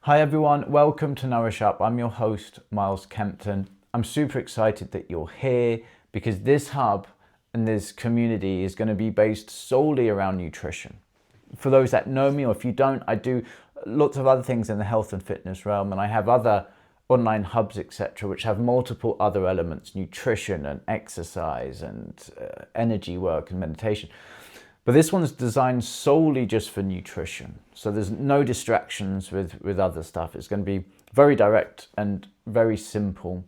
Hi everyone, welcome to Nourish Up. I'm your host, Miles Kempton. I'm super excited that you're here because this hub and this community is going to be based solely around nutrition. For those that know me, or if you don't, I do lots of other things in the health and fitness realm, and I have other online hubs, etc., which have multiple other elements, nutrition and exercise and energy work and meditation. But this one's designed solely just for nutrition. So there's no distractions with other stuff. It's going to be very direct and very simple.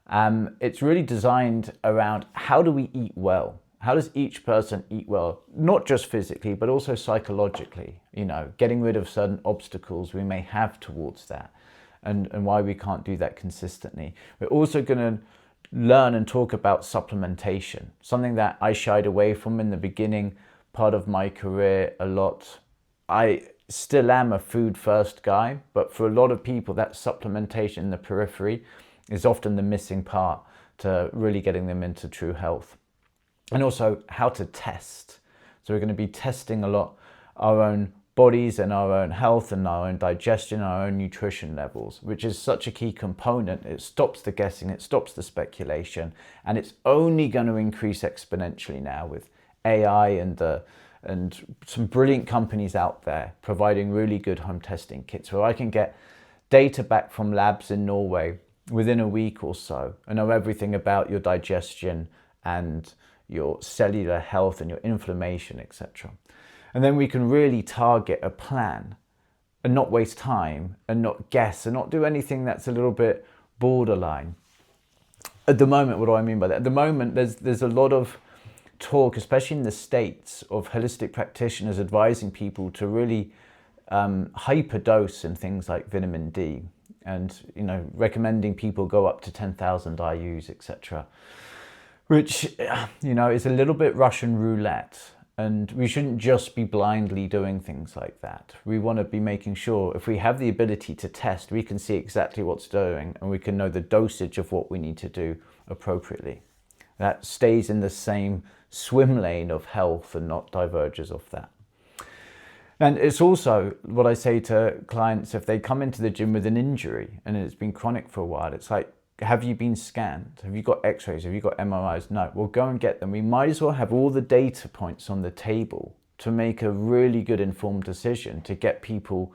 It's really designed around how do we eat well? How does each person eat well? Not just physically, but also psychologically, getting rid of certain obstacles we may have towards that and why we can't do that consistently. We're also going to learn and talk about supplementation, something that I shied away from in the beginning part of my career a lot. I still am a food first guy, but for a lot of people that supplementation in the periphery is often the missing part to really getting them into true health. And also how to test. So we're going to be testing a lot our own bodies and our own health and our own digestion, our own nutrition levels, which is such a key component. It stops the guessing, it stops the speculation, and it's only going to increase exponentially now with AI and some brilliant companies out there providing really good home testing kits where I can get data back from labs in Norway within a week or so and know everything about your digestion and your cellular health and your inflammation, etc. And then we can really target a plan and not waste time and not guess and not do anything that's a little bit borderline. At the moment, what do I mean by that? At the moment, there's a lot of talk, especially in the States, of holistic practitioners advising people to really hyperdose in things like vitamin D and recommending people go up to 10,000 IUs, etc., which is a little bit Russian roulette, and we shouldn't just be blindly doing things like that. We want to be making sure if we have the ability to test, we can see exactly what's doing and we can know the dosage of what we need to do appropriately. That stays in the same swim lane of health and not diverges off that. And it's also what I say to clients if they come into the gym with an injury and it's been chronic for a while. It's like, have you been scanned? Have you got x-rays? Have you got MRIs? No, well, go and get them. We might as well have all the data points on the table to make a really good informed decision to get people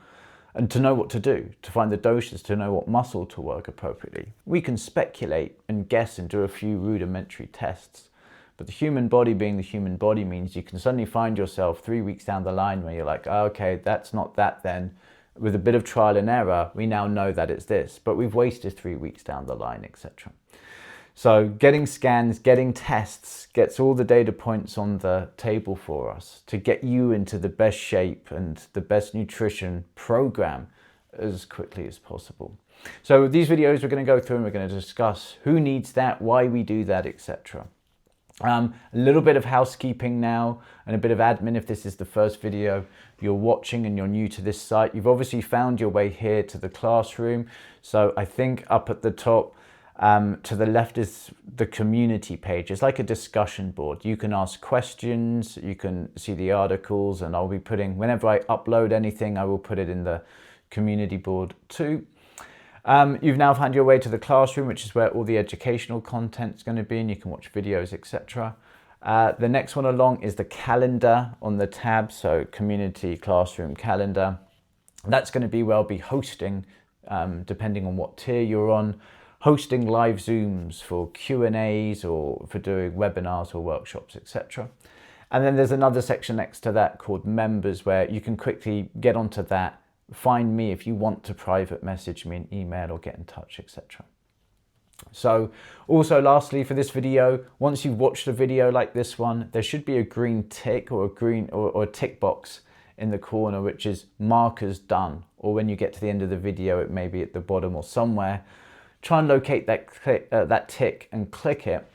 and to know what to do, to find the doses, to know what muscle to work appropriately. We can speculate and guess and do a few rudimentary tests, but the human body being the human body means you can suddenly find yourself 3 weeks down the line where you're like, oh, okay, that's not that then. With a bit of trial and error, we now know that it's this, but we've wasted 3 weeks down the line, etc. So getting scans, getting tests gets all the data points on the table for us to get you into the best shape and the best nutrition program as quickly as possible. So these videos we're going to go through and we're going to discuss who needs that, why we do that, etc. A little bit of housekeeping now and a bit of admin if this is the first video you're watching and you're new to this site. You've obviously found your way here to the classroom. So I think up at the top, to the left is the community page. It's like a discussion board. You can ask questions, you can see the articles, and I'll be putting, whenever I upload anything, I will put it in the community board too. You've now found your way to the classroom, which is where all the educational content is going to be, and you can watch videos, etc. The next one along is the calendar on the tab, so community classroom calendar. That's going to be where I'll be hosting, depending on what tier you're on, hosting live Zooms for Q&As or for doing webinars or workshops, etc. And then there's another section next to that called members where you can quickly get onto that, find me if you want to private message me an email or get in touch, etc. So also lastly for this video, once you've watched a video like this one, there should be a green tick or a tick box in the corner which is markers done, or when you get to the end of the video it may be at the bottom or somewhere. Try and locate that tick and click it,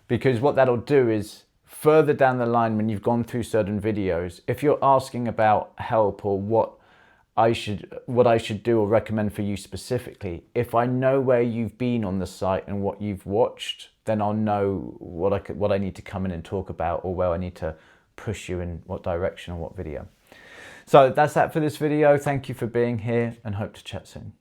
because what that'll do is further down the line when you've gone through certain videos, if you're asking about help or what I should do or recommend for you specifically, if I know where you've been on the site and what you've watched, then I'll know what I need to come in and talk about, or where I need to push you in what direction or what video. So that's that for this video. Thank you for being here and hope to chat soon.